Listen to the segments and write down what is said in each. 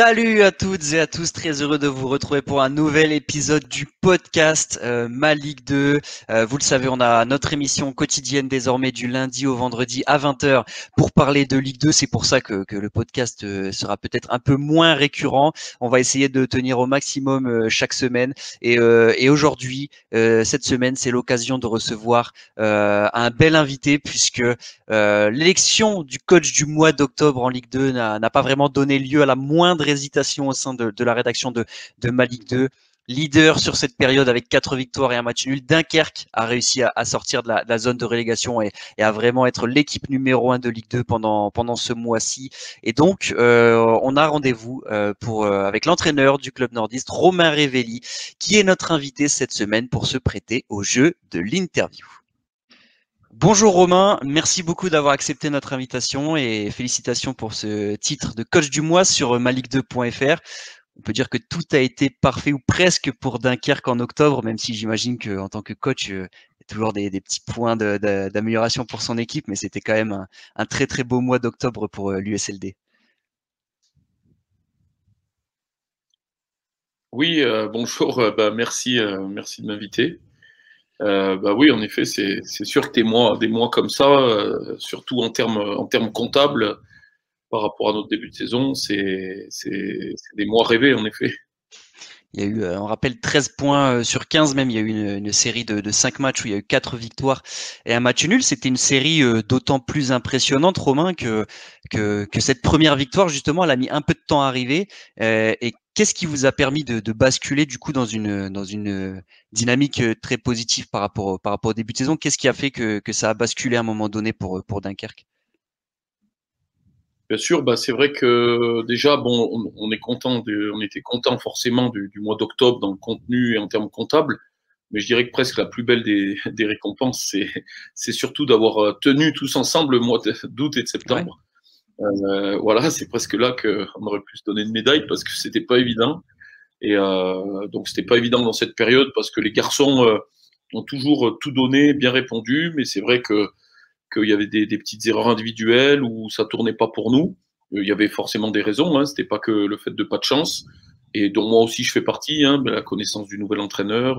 Salut à toutes et à tous, très heureux de vous retrouver pour un nouvel épisode du podcast Ma Ligue 2. Vous le savez, on a notre émission quotidienne désormais du lundi au vendredi à 20h pour parler de Ligue 2. C'est pour ça que le podcast sera peut-être un peu moins récurrent. On va essayer de tenir au maximum chaque semaine. Et aujourd'hui, cette semaine, c'est l'occasion de recevoir un bel invité puisque l'élection du coach du mois d'octobre en Ligue 2 n'a pas vraiment donné lieu à la moindre hésitation au sein de la rédaction de Ma Ligue 2. Leader sur cette période avec 4 victoires et un match nul, Dunkerque a réussi à sortir de la zone de relégation et à vraiment être l'équipe numéro 1 de Ligue 2 pendant ce mois-ci. Et donc, on a rendez-vous avec l'entraîneur du club nordiste, Romain Révelli, qui est notre invité cette semaine pour se prêter au jeu de l'interview. Bonjour Romain, merci beaucoup d'avoir accepté notre invitation et félicitations pour ce titre de coach du mois sur maligue2.fr. On peut dire que tout a été parfait ou presque pour Dunkerque en octobre, même si j'imagine qu'en tant que coach, il y a toujours des petits points d'amélioration pour son équipe, mais c'était quand même un très très beau mois d'octobre pour l'USLD. Oui, bonjour, merci de m'inviter. Oui, en effet, c'est sûr que des mois comme ça, surtout en termes comptables, par rapport à notre début de saison, c'est des mois rêvés, en effet. Il y a eu, on rappelle, 13 points sur 15 même. Il y a eu une série de 5 matchs où il y a eu 4 victoires et un match nul. C'était une série d'autant plus impressionnante, Romain, que cette première victoire, justement, elle a mis un peu de temps à arriver. Et qu'est-ce qui vous a permis de basculer, du coup, dans une dynamique très positive par rapport au début de saison? Qu'est-ce qui a fait que ça a basculé à un moment donné pour Dunkerque? Bien sûr, c'est vrai que déjà, bon, on était content forcément du mois d'octobre dans le contenu et en termes comptables, mais je dirais que presque la plus belle des récompenses, c'est surtout d'avoir tenu tous ensemble le mois d'août et de Ouais. septembre. Voilà, c'est presque là qu'on aurait pu se donner une médaille parce que c'était pas évident. Et donc, c'était pas évident dans cette période parce que les garçons ont toujours tout donné, bien répondu, mais c'est vrai qu'il y avait des petites erreurs individuelles où ça tournait pas pour nous. Il y avait forcément des raisons, hein, c'était pas que le fait de pas de chance, et dont moi aussi je fais partie, hein, la connaissance du nouvel entraîneur,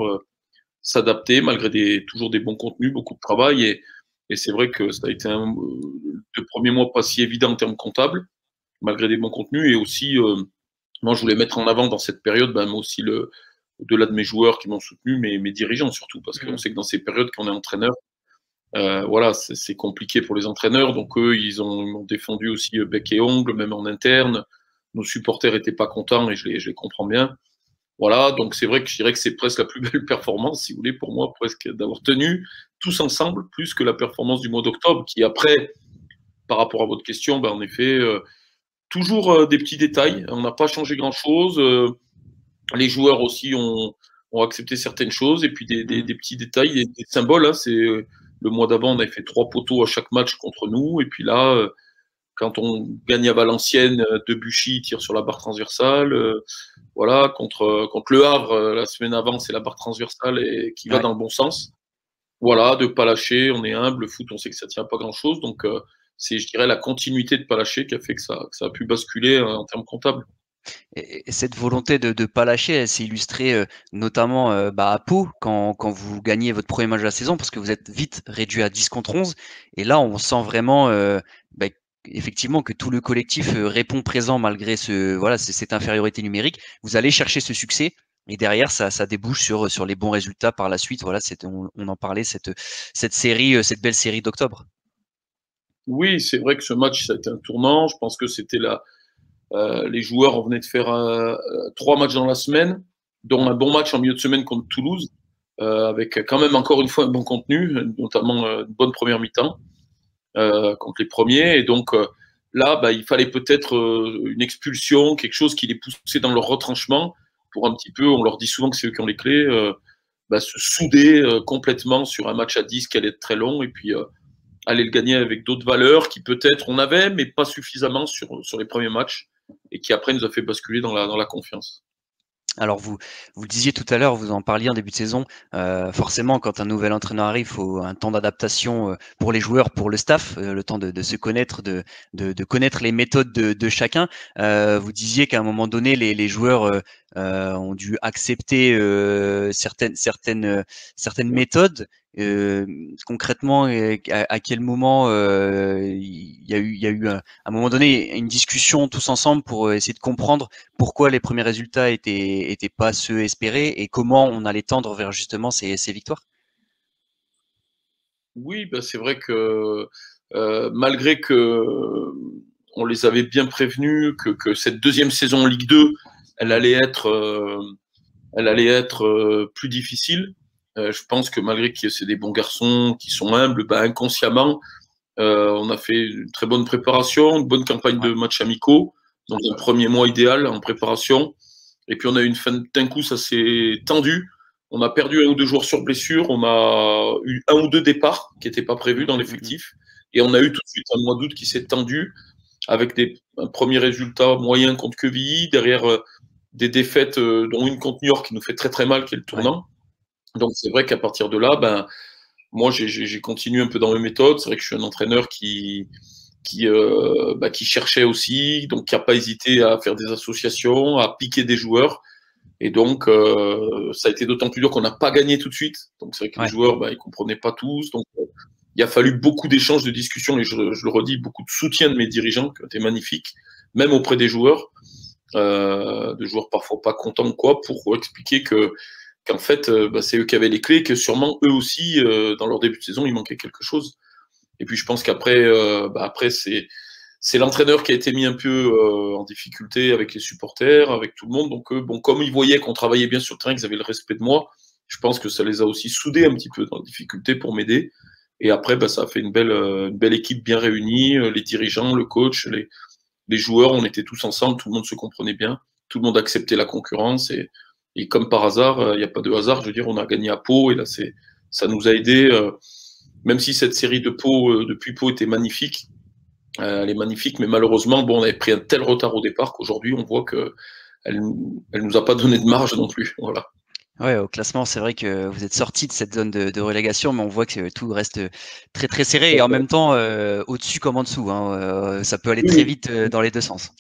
s'adapter malgré toujours des bons contenus, beaucoup de travail, et c'est vrai que ça a été le premier mois pas si évident en termes comptables, malgré des bons contenus, et aussi, moi je voulais mettre en avant dans cette période, moi aussi, au-delà de mes joueurs qui m'ont soutenu, mes dirigeants surtout, parce qu'on sait que dans ces périodes, quand on est entraîneur, voilà, c'est compliqué pour les entraîneurs, donc eux, ils m'ont défendu aussi bec et ongle, même en interne. Nos supporters étaient pas contents et je les comprends bien. Voilà, donc c'est vrai que je dirais que c'est presque la plus belle performance, si vous voulez, pour moi, presque d'avoir tenu tous ensemble, plus que la performance du mois d'octobre, qui après, par rapport à votre question, en effet, toujours des petits détails. On n'a pas changé grand-chose. Les joueurs aussi ont accepté certaines choses, et puis des petits détails, des symboles. Hein, le mois d'avant, on avait fait 3 poteaux à chaque match contre nous, et puis là, quand on gagne à Valenciennes, Debuchy tire sur la barre transversale. Voilà, contre le Havre, la semaine avant, c'est la barre transversale et qui va Ouais. dans le bon sens. Voilà, de pas lâcher, on est humble, le foot, on sait que ça tient pas grand-chose, donc c'est, je dirais, la continuité de pas lâcher qui a fait que ça a pu basculer en termes comptables. Et cette volonté de ne pas lâcher, elle s'est illustrée notamment à Pau quand vous gagnez votre premier match de la saison parce que vous êtes vite réduit à 10 contre 11. Et là, on sent vraiment bah, effectivement que tout le collectif répond présent malgré cette infériorité numérique. Vous allez chercher ce succès et derrière, ça débouche sur les bons résultats par la suite. Voilà, on en parlait, cette série, cette belle série d'octobre. Oui, c'est vrai que ce match, ça a été un tournant. Je pense que c'était les joueurs, on venait de faire 3 matchs dans la semaine, dont un bon match en milieu de semaine contre Toulouse, avec quand même encore une fois un bon contenu, notamment une bonne première mi-temps contre les premiers. Et donc là, il fallait peut-être une expulsion, quelque chose qui les poussait dans leur retranchement pour un petit peu, on leur dit souvent que c'est eux qui ont les clés, se souder complètement sur un match à 10 qui allait être très long, et puis aller le gagner avec d'autres valeurs qui peut-être on avait, mais pas suffisamment sur les premiers matchs, et qui après nous a fait basculer dans la confiance. Alors vous le disiez tout à l'heure, vous en parliez en début de saison, forcément quand un nouvel entraîneur arrive, il faut un temps d'adaptation, pour les joueurs, pour le staff, le temps de se connaître, de connaître les méthodes de chacun. Vous disiez qu'à un moment donné, les joueurs, ont dû accepter, certaines méthodes. Concrètement, à quel moment, il y a eu à un moment donné une discussion tous ensemble pour, essayer de comprendre pourquoi les premiers résultats étaient pas ceux espérés et comment on allait tendre vers justement ces victoires? Oui, bah, c'est vrai que malgré que on les avait bien prévenus que cette deuxième saison en Ligue 2, elle Mmh. allait être, elle allait être plus difficile. Je pense que malgré que c'est des bons garçons qui sont humbles, bah, inconsciemment, on a fait une très bonne préparation, une bonne campagne Ouais, de matchs amicaux, donc un premier mois idéal en préparation. Et puis on a eu une fin d'un coup, ça s'est tendu. On a perdu un ou deux joueurs sur blessure. On a eu un ou deux départs qui n'étaient pas prévus mmh, dans mmh, mmh, mmh. l'effectif. Et on a eu tout de suite un mois d'août qui s'est tendu avec un premier résultat moyen contre Quevilly, derrière des défaites, dont une contre New York qui nous fait très très mal, qui est le Ouais, tournant. Donc c'est vrai qu'à partir de là, ben, moi j'ai continué un peu dans mes méthodes. C'est vrai que je suis un entraîneur qui cherchait aussi, donc qui n'a pas hésité à faire des associations, à piquer des joueurs. Et donc, ça a été d'autant plus dur qu'on n'a pas gagné tout de suite. Donc, c'est vrai que les ouais, joueurs, bah, ils comprenaient pas tous. Donc, il a fallu beaucoup d'échanges, de discussions, et je le redis, beaucoup de soutien de mes dirigeants, qui ont été magnifiques, même auprès des joueurs, de joueurs parfois pas contents ou quoi, pour expliquer qu'en fait, bah, c'est eux qui avaient les clés, que sûrement eux aussi, dans leur début de saison, il manquait quelque chose. Et puis, je pense qu'après, après, c'est l'entraîneur qui a été mis un peu en difficulté avec les supporters, avec tout le monde. Donc, bon, comme ils voyaient qu'on travaillait bien sur le terrain, qu'ils avaient le respect de moi, je pense que ça les a aussi soudés un petit peu dans la difficulté pour m'aider. Et après, bah, ça a fait une belle équipe bien réunie, les dirigeants, le coach, les joueurs, on était tous ensemble, tout le monde se comprenait bien, tout le monde acceptait la concurrence. Et comme par hasard, il n'y a pas de hasard, je veux dire, on a gagné à Pau et là, ça nous a aidés, même si cette série de Pau, depuis Pau était magnifique. Elle est magnifique, mais malheureusement, bon, on avait pris un tel retard au départ qu'aujourd'hui, on voit que elle nous a pas donné de marge non plus. Voilà. ouais, au classement, c'est vrai que vous êtes sortis de cette zone de relégation, mais on voit que tout reste, très, très serré et en même temps, au-dessus comme en dessous, hein, ça peut aller très Oui, vite, dans les 2 sens.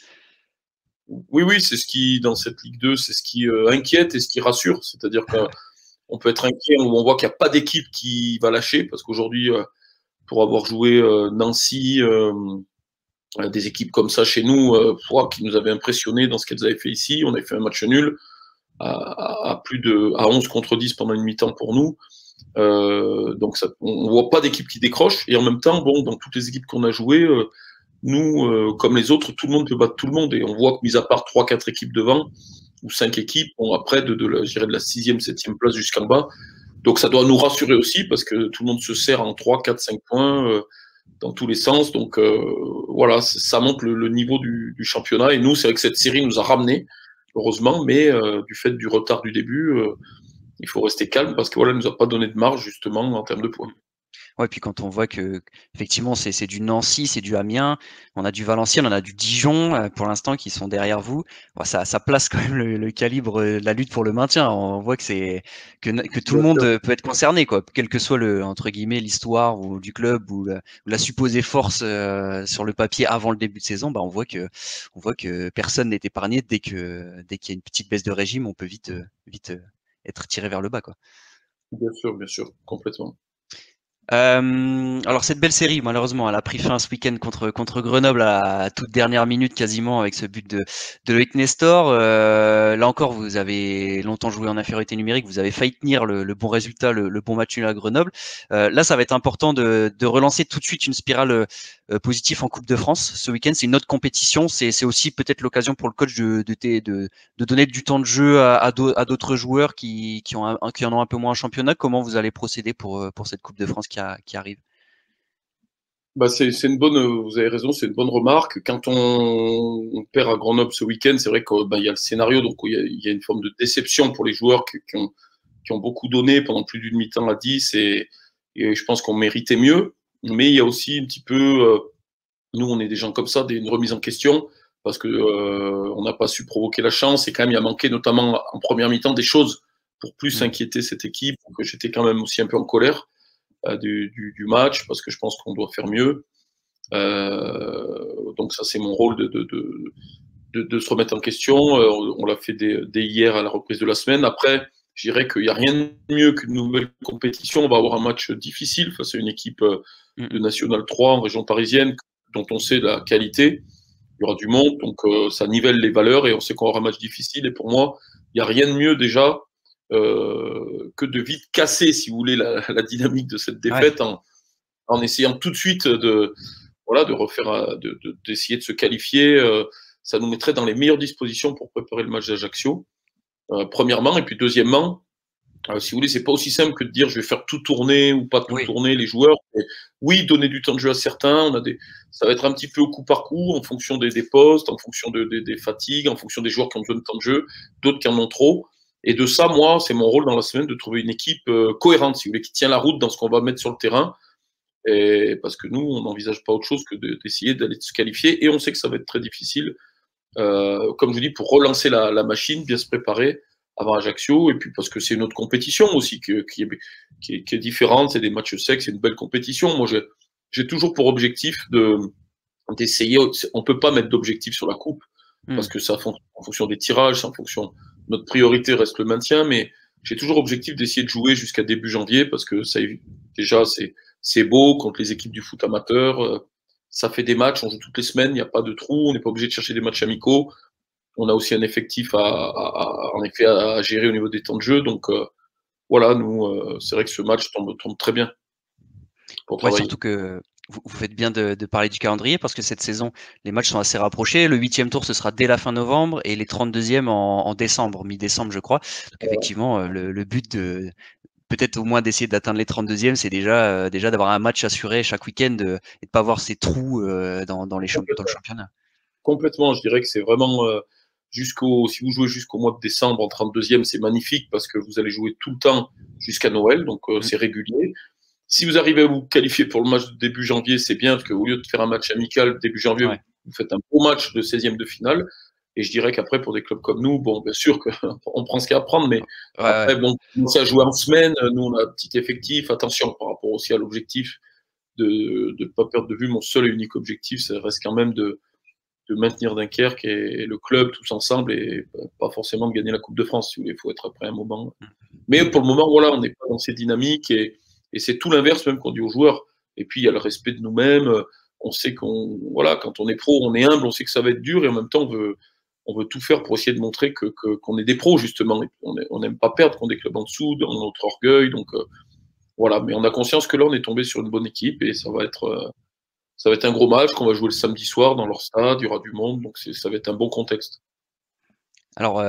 oui, oui, c'est ce qui, dans cette Ligue 2, c'est ce qui inquiète et ce qui rassure. C'est-à-dire qu'on peut être inquiet où on voit qu'il n'y a pas d'équipe qui va lâcher, parce qu'aujourd'hui, pour avoir joué Nancy, des équipes comme ça chez nous, qui nous avaient impressionnés dans ce qu'elles avaient fait ici, on avait fait un match nul à 11 contre 10 pendant une mi-temps pour nous. Donc ça, on voit pas d'équipe qui décroche. Et en même temps, bon, dans toutes les équipes qu'on a jouées, nous, comme les autres, tout le monde peut battre tout le monde. Et on voit que, mis à part 3-4 équipes devant, ou 5 équipes, bon, après, je dirais de la 6e, 7e place jusqu'en bas. Donc ça doit nous rassurer aussi, parce que tout le monde se sert en 3, 4, 5 points dans tous les sens. Donc voilà, ça montre le niveau du championnat. Et nous, c'est vrai que cette série nous a ramenés, heureusement, mais du fait du retard du début, il faut rester calme, parce que voilà, elle nous a pas donné de marge justement en termes de points. Ouais, puis quand on voit qu'effectivement c'est du Nancy, c'est du Amiens, on a du Valenciennes, on a du Dijon, pour l'instant qui sont derrière vous. Bah, ça place quand même le calibre, de la lutte pour le maintien. On voit que tout le Bien monde, sûr. peut être concerné quoi, quelle que soit le entre guillemets «l'histoire» ou du club ou la supposée force, sur le papier avant le début de saison. Bah, on voit que personne n'est épargné dès qu'il y a une petite baisse de régime, on peut vite, être tiré vers le bas, quoi. Bien sûr, complètement. Alors cette belle série, malheureusement, elle a pris fin ce week-end contre Grenoble à toute dernière minute quasiment avec ce but de Loïc Nestor. Là encore, vous avez longtemps joué en infériorité numérique, vous avez failli tenir le bon résultat, le bon match nul à Grenoble. Là, ça va être important de relancer tout de suite une spirale positive en Coupe de France. Ce week-end, c'est une autre compétition. C'est aussi peut-être l'occasion pour le coach de donner du temps de jeu à d'autres joueurs qui en ont un peu moins en championnat. Comment vous allez procéder pour cette Coupe de France qui arrive? Bah, c'est une bonne, vous avez raison, c'est une bonne remarque. Quand on perd à Grenoble ce week-end, c'est vrai qu'il y a le scénario, donc il y a une forme de déception pour les joueurs qui ont beaucoup donné pendant plus d'une mi-temps à 10, et je pense qu'on méritait mieux. Mais il y a aussi un petit peu, nous on est des gens comme ça, une remise en question. parce que on n'a pas su provoquer la chance et quand même il a manqué notamment en première mi-temps des choses pour plus inquiéter cette équipe. Donc j'étais quand même aussi un peu en colère du match parce que je pense qu'on doit faire mieux. Donc ça c'est mon rôle de se remettre en question. On l'a fait dès hier à la reprise de la semaine. Après, je dirais qu'il n'y a rien de mieux qu'une nouvelle compétition. On va avoir un match difficile face à une équipe de National 3 en région parisienne dont on sait la qualité. Il y aura du monde, donc ça nivelle les valeurs et on sait qu'on aura un match difficile. Et pour moi, il n'y a rien de mieux déjà que de vite casser, si vous voulez, la dynamique de cette défaite en essayant tout de suite de refaire, d'essayer de se qualifier. Ça nous mettrait dans les meilleures dispositions pour préparer le match d'Ajaccio, premièrement. Et puis deuxièmement, si vous voulez, c'est pas aussi simple que de dire je vais faire tout tourner ou pas tout tourner les joueurs. Mais oui, donner du temps de jeu à certains. Ça va être un petit peu au coup par coup, en fonction des postes, en fonction des fatigues, en fonction des joueurs qui ont besoin de temps de jeu, d'autres qui en ont trop. Et de ça, moi, c'est mon rôle dans la semaine de trouver une équipe cohérente, si vous voulez, qui tient la route dans ce qu'on va mettre sur le terrain. Et parce que nous, on n'envisage pas autre chose que d'essayer d'aller se qualifier. Et on sait que ça va être très difficile. Comme je vous dis, pour relancer la machine, bien se préparer avant Ajaccio, et puis parce que c'est une autre compétition aussi qui est différente, c'est des matchs secs, c'est une belle compétition. Moi, j'ai toujours pour objectif d'essayer, on peut pas mettre d'objectif sur la coupe, parce que ça en fonction des tirages, en fonction, notre priorité reste le maintien, mais j'ai toujours objectif d'essayer de jouer jusqu'à début janvier, parce que ça, déjà, c'est beau contre les équipes du foot amateur, ça fait des matchs, on joue toutes les semaines, il n'y a pas de trou, on n'est pas obligé de chercher des matchs amicaux. On a aussi un effectif en effet à gérer au niveau des temps de jeu. Donc voilà, nous, c'est vrai que ce match tombe très bien pour travailler. Surtout que vous faites bien de parler du calendrier parce que cette saison, les matchs sont assez rapprochés. Le 8e tour, ce sera dès la fin novembre et les 32e en décembre, mi-décembre, je crois. Donc effectivement, le but peut-être au moins d'essayer d'atteindre les 32e, c'est déjà d'avoir un match assuré chaque week-end et de ne pas avoir ces trous dans le championnat. Complètement, je dirais que c'est vraiment si vous jouez jusqu'au mois de décembre en 32e, c'est magnifique parce que vous allez jouer tout le temps jusqu'à Noël, donc c'est régulier. Si vous arrivez à vous qualifier pour le match de début janvier, c'est bien parce qu'au lieu de faire un match amical début janvier, vous faites un beau match de 16e de finale. Et je dirais qu'après, pour des clubs comme nous, bon, bien sûr qu'on prend ce qu'il y a à prendre, mais après, bon, commencer à jouer en semaine, nous, on a un petit effectif. Attention par rapport aussi à l'objectif de ne pas perdre de vue. Mon seul et unique objectif, ça reste quand même de maintenir Dunkerque et le club tous ensemble et pas forcément de gagner la Coupe de France, si vous voulez. Il faut être après un moment. Mais pour le moment, voilà, on n'est pas dans ces dynamiques et c'est tout l'inverse même qu'on dit aux joueurs. Et puis, il y a le respect de nous-mêmes. On sait voilà, quand on est pro, on est humble, on sait que ça va être dur et en même temps, on veut tout faire pour essayer de montrer qu'on est des pros, justement. On n'aime pas perdre contre des clubs en dessous, dans notre orgueil. Donc, voilà. Mais on a conscience que là, on est tombé sur une bonne équipe et ça va être un gros match qu'on va jouer le samedi soir dans leur stade, il y aura du monde, donc ça va être un bon contexte. Alors,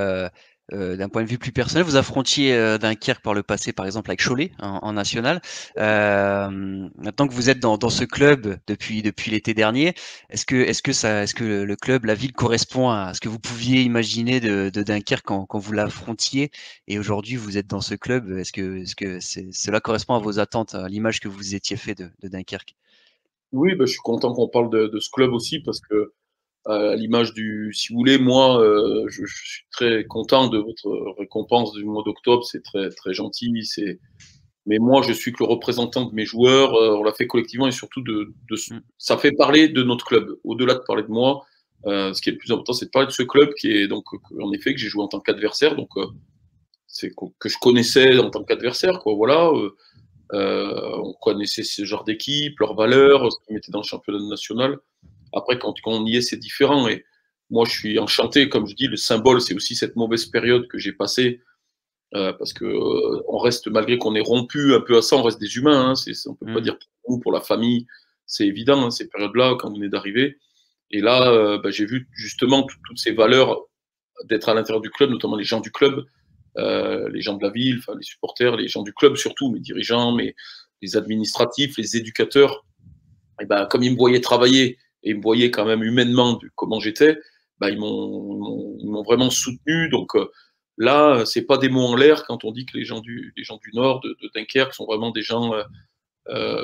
d'un point de vue plus personnel, vous affrontiez Dunkerque par le passé, par exemple, avec Cholet en national. Maintenant que vous êtes dans ce club depuis l'été dernier, est-ce que le club, la ville correspond à ce que vous pouviez imaginer de Dunkerque quand vous l'affrontiez et aujourd'hui vous êtes dans ce club, est-ce que cela correspond à vos attentes, à l'image que vous étiez fait de Dunkerque? Oui, je suis content qu'on parle de ce club aussi parce que à l'image si vous voulez, moi, je suis très content de votre récompense du mois d'octobre, c'est très très gentil, mais moi, je suis que le représentant de mes joueurs, on l'a fait collectivement et surtout ça fait parler de notre club. Au-delà de parler de moi, ce qui est le plus important, c'est de parler de ce club qui est donc, en effet, que j'ai joué en tant qu'adversaire, donc que je connaissais en tant qu'adversaire, quoi. Voilà. On connaissait ce genre d'équipe, leurs valeurs, ce qu'ils mettaient dans le championnat national. Après, quand on y est, c'est différent. Et moi, je suis enchanté. Comme je dis, le symbole, c'est aussi cette mauvaise période que j'ai passée. Parce que on reste, malgré qu'on ait rompu un peu à ça, on reste des humains. Hein, on peut pas dire pour nous, pour la famille, c'est évident, hein, ces périodes-là, quand on est d'arriver. Et là, j'ai vu justement toutes ces valeurs d'être à l'intérieur du club, notamment les gens du club, les gens de la ville, enfin, les supporters, les gens du club surtout, mes dirigeants, les administratifs, les éducateurs. Et comme ils me voyaient travailler et ils me voyaient quand même humainement comment j'étais, ils m'ont vraiment soutenu. Donc là, c'est pas des mots en l'air quand on dit que les gens du Nord, de Dunkerque, sont vraiment des gens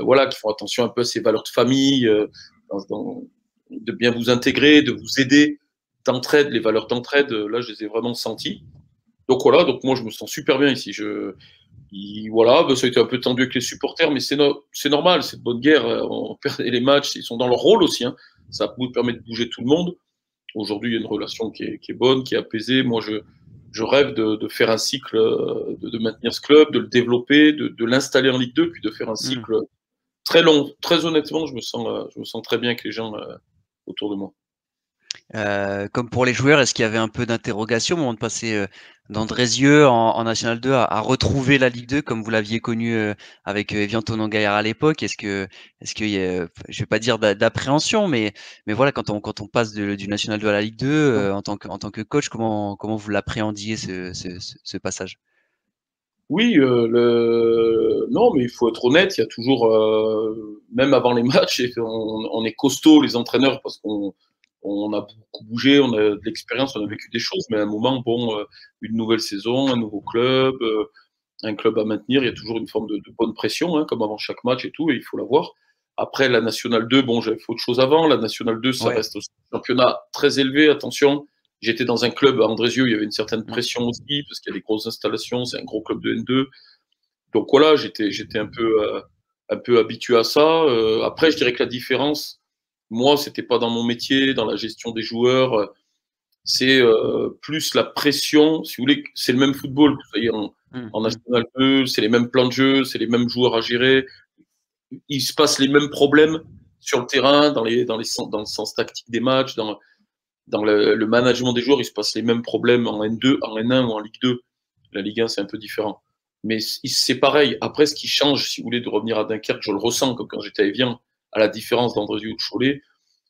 voilà, qui font attention un peu à ces valeurs de famille, de bien vous intégrer, de vous aider. d'entraide, les valeurs d'entraide, là, je les ai vraiment senties. Donc voilà, donc moi, je me sens super bien ici. Voilà, ça a été un peu tendu avec les supporters, mais c'est normal, c'est de bonne guerre. On perd les matchs, ils sont dans leur rôle aussi. Hein. Ça permet de bouger tout le monde. Aujourd'hui, il y a une relation qui est bonne, qui est apaisée. Moi, je rêve de faire un cycle, de maintenir ce club, de le développer, de l'installer en Ligue 2, puis de faire un cycle très long. Très honnêtement, je me sens très bien avec les gens autour de moi. Comme pour les joueurs, est-ce qu'il y avait un peu d'interrogation au moment de passer d'Andrézieux en National 2 à retrouver la Ligue 2 comme vous l'aviez connu avec Evian Tonon-Gaillard à l'époque? Est-ce qu'il y a, je vais pas dire d'appréhension, mais voilà, quand on passe du National 2 à la Ligue 2 en tant que coach, comment vous l'appréhendiez ce passage? Oui, non, mais il faut être honnête, il y a toujours, même avant les matchs, on est costaud, les entraîneurs, parce qu'on a beaucoup bougé, on a de l'expérience, on a vécu des choses, mais à un moment, bon, une nouvelle saison, un nouveau club, un club à maintenir, il y a toujours une forme de bonne pression, hein, comme avant chaque match et tout, et il faut l'avoir. Après, la Nationale 2, bon, j'avais fait autre chose avant. La Nationale 2, ça reste aussi un championnat très élevé, attention. J'étais dans un club à Andrézieux, il y avait une certaine pression aussi, parce qu'il y a des grosses installations, c'est un gros club de N2. Donc voilà, j'étais un peu habitué à ça. Après, je dirais que la différence, moi, c'était pas dans mon métier, dans la gestion des joueurs, c'est plus la pression. Si vous voulez, c'est le même football, vous voyez, en National 2, c'est les mêmes plans de jeu, c'est les mêmes joueurs à gérer. Il se passe les mêmes problèmes sur le terrain, dans le sens tactique des matchs, dans le management des joueurs, il se passe les mêmes problèmes en N2, en N1 ou en Ligue 2. La Ligue 1, c'est un peu différent. Mais c'est pareil. Après, ce qui change, si vous voulez, de revenir à Dunkerque, je le ressens, comme quand j'étais à Evian, à la différence d'Andrézieux ou de Cholet,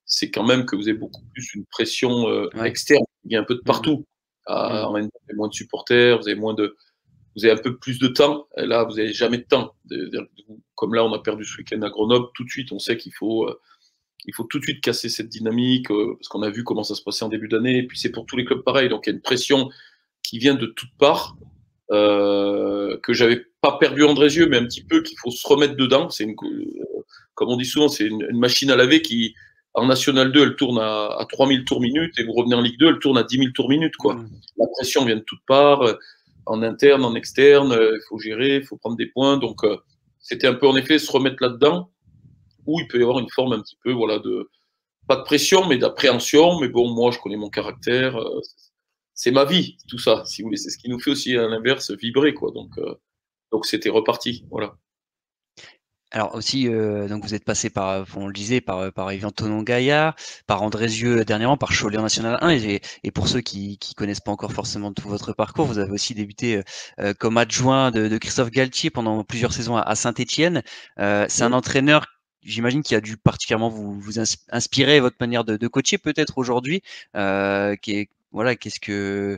c'est quand même que vous avez beaucoup plus une pression externe. Il y a un peu de partout. En N2, vous avez moins de supporters, vous avez un peu plus de temps. Et là, vous n'avez jamais de temps. Comme là, on a perdu ce week-end à Grenoble, tout de suite, on sait qu'il faut tout de suite casser cette dynamique, parce qu'on a vu comment ça se passait en début d'année, et puis c'est pour tous les clubs pareil. Donc il y a une pression qui vient de toutes parts, que j'avais pas perdu Andrézieux, mais un petit peu qu'il faut se remettre dedans. Comme on dit souvent, c'est une machine à laver qui, en National 2, elle tourne à 3000 tours minute, et vous revenez en Ligue 2, elle tourne à 10 000 tours minute, quoi. La pression vient de toutes parts, en interne, en externe, il faut gérer, il faut prendre des points. Donc c'était un peu, en effet, se remettre là-dedans, où il peut y avoir une forme un petit peu, voilà, pas de pression, mais d'appréhension. Mais bon, moi, je connais mon caractère. C'est ma vie, tout ça, si vous voulez. C'est ce qui nous fait aussi, à l'inverse, vibrer, quoi. Donc c'était reparti, voilà. Alors aussi, donc vous êtes passé par, on le disait, par Evian Tonon-Gaillard, par Andrézieux dernièrement, par Cholet en National 1, et pour ceux qui connaissent pas encore forcément tout votre parcours, vous avez aussi débuté comme adjoint de Christophe Galtier pendant plusieurs saisons à Saint-Étienne. C'est un entraîneur, j'imagine, qui a dû particulièrement vous inspirer votre manière de coacher peut-être aujourd'hui. Voilà, qu'est-ce que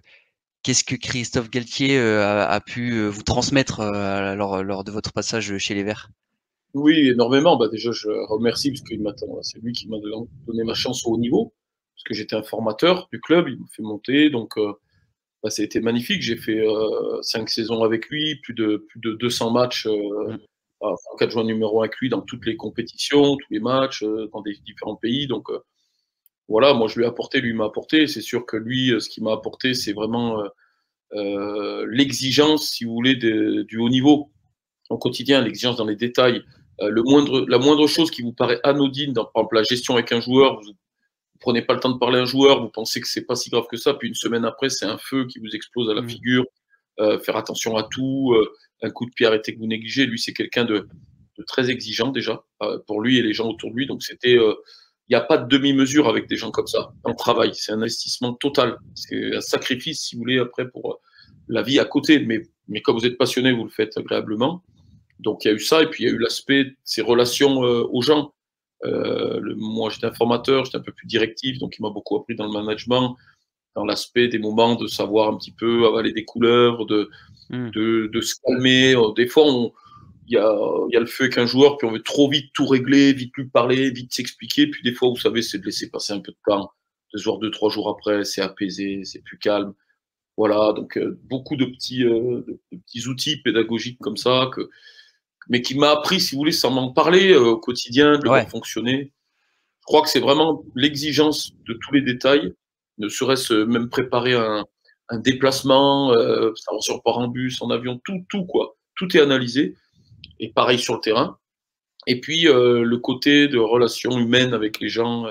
Christophe Galtier a pu vous transmettre lors de votre passage chez les Verts? Oui, énormément. Bah, déjà, je remercie parce c'est lui qui m'a donné ma chance au haut niveau, parce que j'étais un formateur du club, il m'a fait monter, donc bah, ça a été magnifique. J'ai fait 5 saisons avec lui, plus de 200 matchs en tant qu'adjoint numéro 1 avec lui dans toutes les compétitions, tous les matchs, dans des différents pays. Donc voilà, moi je lui ai apporté, lui m'a apporté. C'est sûr que lui, ce qu'il m'a apporté, c'est vraiment l'exigence, si vous voulez, du haut niveau au quotidien, l'exigence dans les détails. La moindre chose qui vous paraît anodine, par exemple la gestion avec un joueur, vous prenez pas le temps de parler à un joueur, vous pensez que c'est pas si grave que ça, puis une semaine après, c'est un feu qui vous explose à la figure. Faire attention à tout, un coup de pied arrêté que vous négligez. Lui, c'est quelqu'un de très exigeant déjà, pour lui et les gens autour de lui. Donc il n'y a pas de demi-mesure avec des gens comme ça. On travaille, c'est un investissement total. C'est un sacrifice, si vous voulez, après pour la vie à côté. Mais comme vous êtes passionné, vous le faites agréablement. Donc il y a eu ça, et puis il y a eu l'aspect, ses relations aux gens. Moi, j'étais un formateur, j'étais un peu plus directif, donc il m'a beaucoup appris dans le management, dans l'aspect des moments de savoir un petit peu avaler des couleurs, de se calmer. Des fois, il y a le feu avec un joueur, puis on veut trop vite tout régler, vite lui parler, vite s'expliquer. Puis des fois, vous savez, c'est de laisser passer un peu de temps. 2 jours après, c'est apaisé, c'est plus calme. Voilà, donc beaucoup de petits outils pédagogiques comme ça, mais qui m'a appris, si vous voulez, sans m'en parler, au quotidien, de le voir fonctionner. Je crois que c'est vraiment l'exigence de tous les détails ne serait-ce même préparer un déplacement, savoir si on part en bus, en avion, tout quoi. Tout est analysé. Et pareil sur le terrain. Et puis le côté de relations humaines avec les gens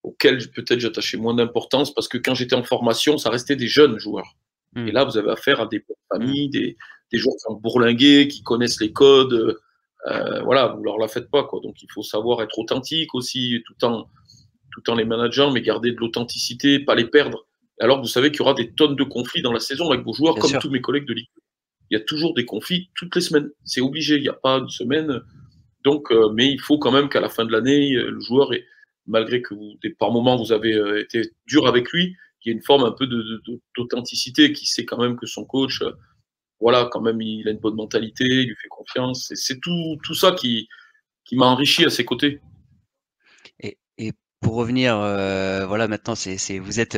auxquels peut-être j'attachais moins d'importance parce que quand j'étais en formation, ça restait des jeunes joueurs. Et Mmh. là, vous avez affaire à des Mmh. familles, des joueurs qui sont bourlingués, qui connaissent les codes. Voilà, vous leur la faites pas, quoi. Donc il faut savoir être authentique aussi, tout en les manageant, mais garder de l'authenticité, pas les perdre. Alors vous savez qu'il y aura des tonnes de conflits dans la saison avec vos joueurs, Bien comme sûr. tous mes collègues de Ligue 2. Il y a toujours des conflits toutes les semaines. C'est obligé. Il n'y a pas une semaine. Donc, mais il faut quand même qu'à la fin de l'année, le joueur, malgré que par moments vous avez été dur avec lui, il y a une forme un peu d'authenticité, qui sait quand même que son coach, voilà, quand même, il a une bonne mentalité, il lui fait confiance. Et c'est tout ça qui m'a enrichi à ses côtés. Et pour revenir, voilà, maintenant, vous êtes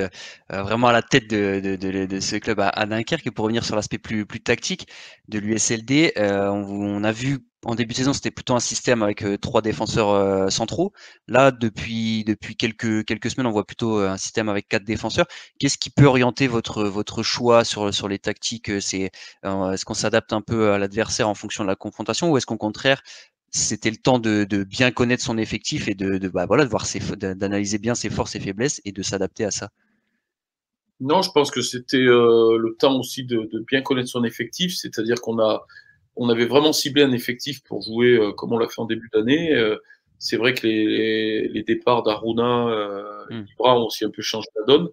vraiment à la tête de ce club à Dunkerque. Et pour revenir sur l'aspect plus tactique de l'USLD, on a vu en début de saison, c'était plutôt un système avec 3 défenseurs centraux. Là, depuis quelques semaines, on voit plutôt un système avec 4 défenseurs. Qu'est-ce qui peut orienter votre choix sur les tactiques? Est-ce qu'on s'adapte un peu à l'adversaire en fonction de la confrontation, ou est-ce qu'au contraire, c'était le temps de bien connaître son effectif et voilà, de voir d'analyser bien ses forces et faiblesses et de s'adapter à ça? Non, je pense que c'était le temps aussi de bien connaître son effectif, c'est-à-dire on avait vraiment ciblé un effectif pour jouer comme on l'a fait en début d'année. C'est vrai que les départs d'Aruna et Mmh. d'Ibra ont aussi un peu changé la donne.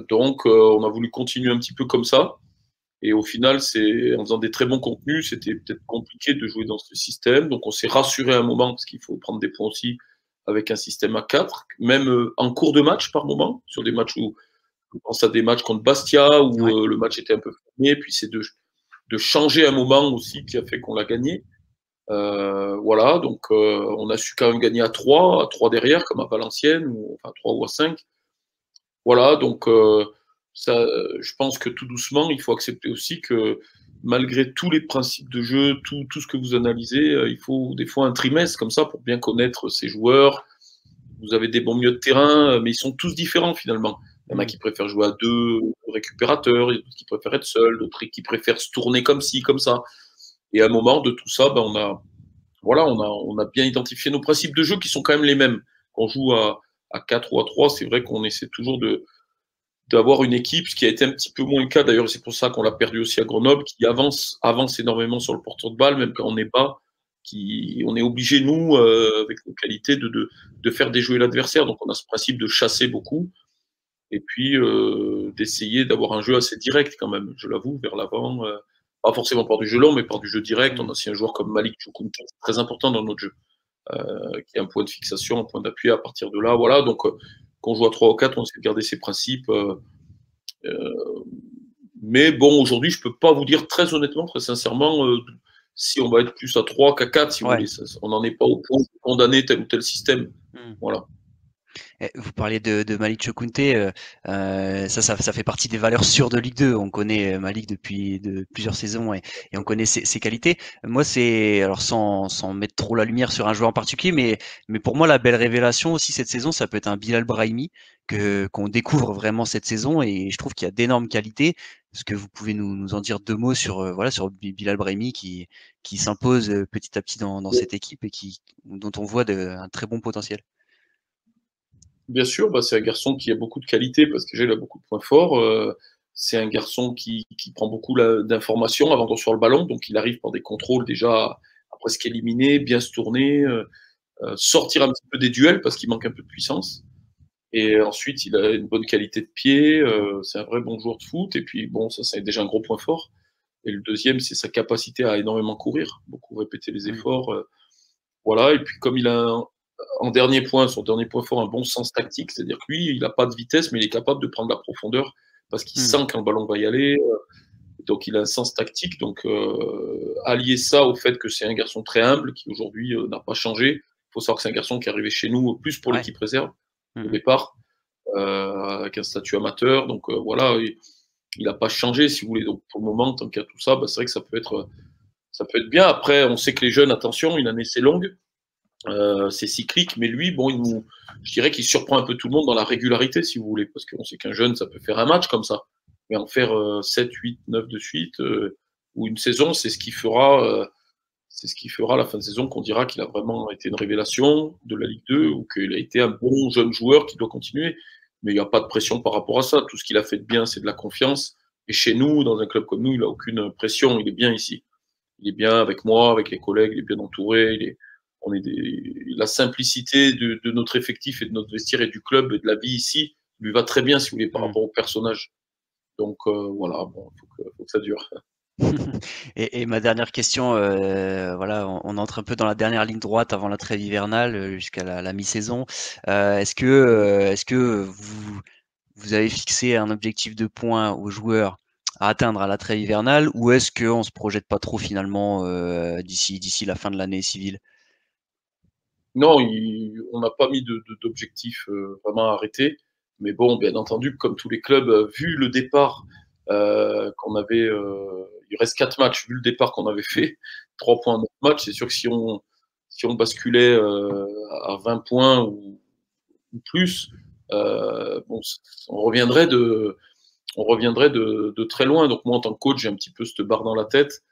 Donc, on a voulu continuer un petit peu comme ça. Et au final, en faisant des très bons contenus, c'était peut-être compliqué de jouer dans ce système. Donc, on s'est rassuré un moment, parce qu'il faut prendre des points aussi avec un système à 4, même en cours de match par moment, sur des matchs où je pense à des matchs contre Bastia, où Ouais. le match était un peu fermé. Puis c'est de changer un moment aussi qui a fait qu'on l'a gagné. Voilà, donc on a su quand même gagner à 3 derrière, comme à Valenciennes, ou enfin 3 ou à 5. Voilà, donc ça, je pense que tout doucement, il faut accepter aussi que malgré tous les principes de jeu, tout ce que vous analysez, il faut des fois un trimestre comme ça pour bien connaître ces joueurs. Vous avez des bons milieux de terrain, mais ils sont tous différents finalement. Il y en a Mmh. qui préfèrent jouer à 2 récupérateurs, il y en a d'autres qui préfèrent être seuls, d'autres qui préfèrent se tourner comme ci, comme ça. Et à un moment de tout ça, ben on a bien identifié nos principes de jeu qui sont quand même les mêmes. Quand on joue à 4 ou à 3, c'est vrai qu'on essaie toujours d'avoir une équipe, ce qui a été un petit peu moins le cas d'ailleurs, c'est pour ça qu'on l'a perdu aussi à Grenoble, qui avance énormément sur le porteur de balle, même quand on est bas, on est obligé, nous, avec nos qualités, de faire déjouer l'adversaire. Donc on a ce principe de chasser beaucoup, et puis d'essayer d'avoir un jeu assez direct quand même, je l'avoue, vers l'avant. Pas forcément par du jeu long, mais par du jeu direct. On Mmh. a aussi un joueur comme Malik Choukoun, très important dans notre jeu, qui est un point de fixation, un point d'appui à partir de là. Voilà, donc quand on joue à 3 ou 4, on essaie de garder ses principes. Mais bon, aujourd'hui, je peux pas vous dire très honnêtement, très sincèrement, si on va être plus à 3 qu'à 4, si vous Ouais. voulez. On n'en est pas au point de condamner tel ou tel système. Mmh. Voilà. Vous parliez de Malik Chokounté, ça fait partie des valeurs sûres de Ligue 2. On connaît Malik depuis de plusieurs saisons, et on connaît ses qualités. Moi, c'est alors sans mettre trop la lumière sur un joueur en particulier, mais pour moi, la belle révélation aussi cette saison, ça peut être un Bilal Brahimi qu'on découvre vraiment cette saison, et je trouve qu'il y a d'énormes qualités. Est-ce que vous pouvez nous en dire 2 mots sur voilà, sur Bilal Brahimi qui s'impose petit à petit dans cette équipe, et dont on voit un très bon potentiel? Bien sûr, bah, c'est un garçon qui a beaucoup de qualités parce que il a beaucoup de points forts. C'est un garçon qui prend beaucoup d'informations avant de recevoir le ballon, donc il arrive par des contrôles déjà à presque éliminer, bien se tourner, sortir un petit peu des duels parce qu'il manque un peu de puissance. Et ensuite, il a une bonne qualité de pied, c'est un vrai bon joueur de foot. Et puis bon, ça c'est déjà un gros point fort. Et le deuxième, c'est sa capacité à énormément courir, beaucoup répéter les Mmh. efforts. Voilà, et puis comme il a en dernier point, son dernier point fort, un bon sens tactique, c'est-à-dire que lui, il n'a pas de vitesse, mais il est capable de prendre la profondeur parce qu'il Mmh. sent quand le ballon va y aller. Donc il a un sens tactique. Donc allier ça au fait que c'est un garçon très humble qui aujourd'hui n'a pas changé. Il faut savoir que c'est un garçon qui est arrivé chez nous plus pour Ouais. l'équipe réserve au Mmh. départ, avec un statut amateur. Donc voilà, il n'a pas changé si vous voulez. Donc pour le moment, tant qu'il y a tout ça, bah, c'est vrai que ça peut être bien. Après, on sait que les jeunes, attention, une année c'est longue. c'est cyclique, mais lui, bon, je dirais qu'il surprend un peu tout le monde dans la régularité, si vous voulez, parce qu'on sait qu'un jeune, ça peut faire un match comme ça, mais en faire 7, 8, 9 de suite, ou une saison, c'est ce qui fera à la fin de saison qu'on dira qu'il a vraiment été une révélation de la Ligue 2 ou qu'il a été un bon jeune joueur qui doit continuer. Mais il n'y a pas de pression par rapport à ça. Tout ce qu'il a fait de bien, c'est de la confiance. Et chez nous, dans un club comme nous, il n'a aucune pression. Il est bien ici. Il est bien avec moi, avec les collègues, il est bien entouré. La simplicité de notre effectif et de notre vestiaire et du club et de la vie ici lui va très bien, si vous voulez, par rapport au personnage. Donc voilà, bon, faut que ça dure. Et ma dernière question, voilà, on entre un peu dans la dernière ligne droite avant la trêve hivernale jusqu'à la mi-saison. Est-ce que vous avez fixé un objectif de points aux joueurs à atteindre à la trêve hivernale ou est-ce qu'on se projette pas trop finalement d'ici la fin de l'année civile? Non, on n'a pas mis d'objectif vraiment arrêté. Mais bon, bien entendu, comme tous les clubs, vu le départ qu'on avait, il reste 4 matchs, vu le départ qu'on avait fait, 3 points en 9 matchs, c'est sûr que si on basculait à 20 points ou plus, bon, on reviendrait de très loin. Donc moi, en tant que coach, j'ai un petit peu cette barre dans la tête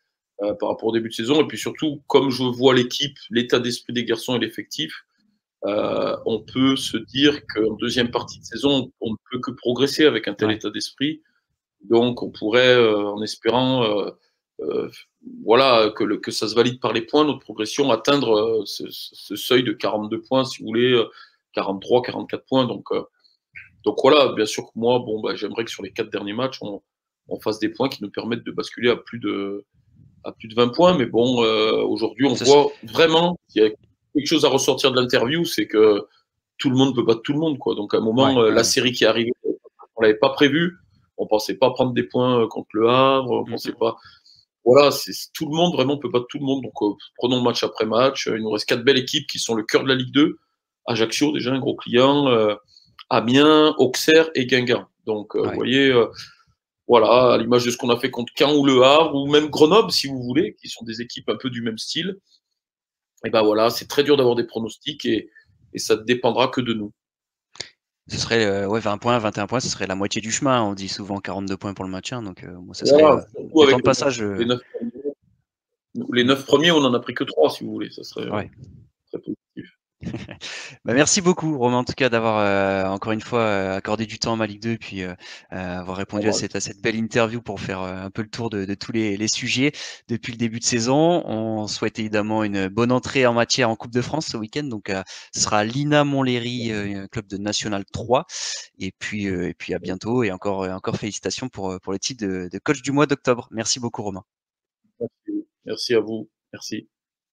par rapport au début de saison. Et puis surtout, comme je vois l'équipe, l'état d'esprit des garçons et l'effectif, on peut se dire qu'en deuxième partie de saison, on ne peut que progresser avec un tel Ouais. état d'esprit. Donc, on pourrait, en espérant, voilà, que ça se valide par les points, notre progression, atteindre ce seuil de 42 points, si vous voulez, 43, 44 points. Donc voilà, bien sûr que moi, bon, bah, j'aimerais que sur les 4 derniers matchs, on fasse des points qui nous permettent de basculer à plus de 20 points. Mais bon, aujourd'hui, on Ça se- voit vraiment qu'il y a quelque chose à ressortir de l'interview, c'est que tout le monde peut battre tout le monde, quoi. Donc à un Ouais, moment, ouais, la ouais. série qui est arrivée, on l'avait pas prévu. On pensait pas prendre des points contre le Havre. On Mm, pensait mm. pas. Voilà, c'est tout le monde vraiment peut battre tout le monde. Donc prenons match après match. Il nous reste 4 belles équipes qui sont le cœur de la Ligue 2. Ajaccio déjà un gros client, Amiens, Auxerre et Guingamp. Donc vous Ouais. voyez, voilà, à l'image de ce qu'on a fait contre Caen ou Le Havre ou même Grenoble si vous voulez, qui sont des équipes un peu du même style. Et ben voilà, c'est très dur d'avoir des pronostics et ça ne dépendra que de nous. Ce serait 20 points, 21 points, ce serait la moitié du chemin. On dit souvent 42 points pour le maintien, donc bon, ça serait Voilà, surtout des temps avec de passage. les 9 premiers, les 9 premiers, on n'en a pris que 3 si vous voulez, ça serait Ouais. très positif. Bah, merci beaucoup, Romain, en tout cas, d'avoir encore une fois accordé du temps à ma Ligue 2 et puis avoir répondu à Normal. cette belle interview pour faire un peu le tour de tous les sujets depuis le début de saison. On souhaite évidemment une bonne entrée en matière en Coupe de France ce week-end. Donc, ce sera l'INA Montlhéry, club de National 3. Et puis à bientôt et encore félicitations pour le titre de coach du mois d'octobre. Merci beaucoup, Romain. Merci à vous. Merci.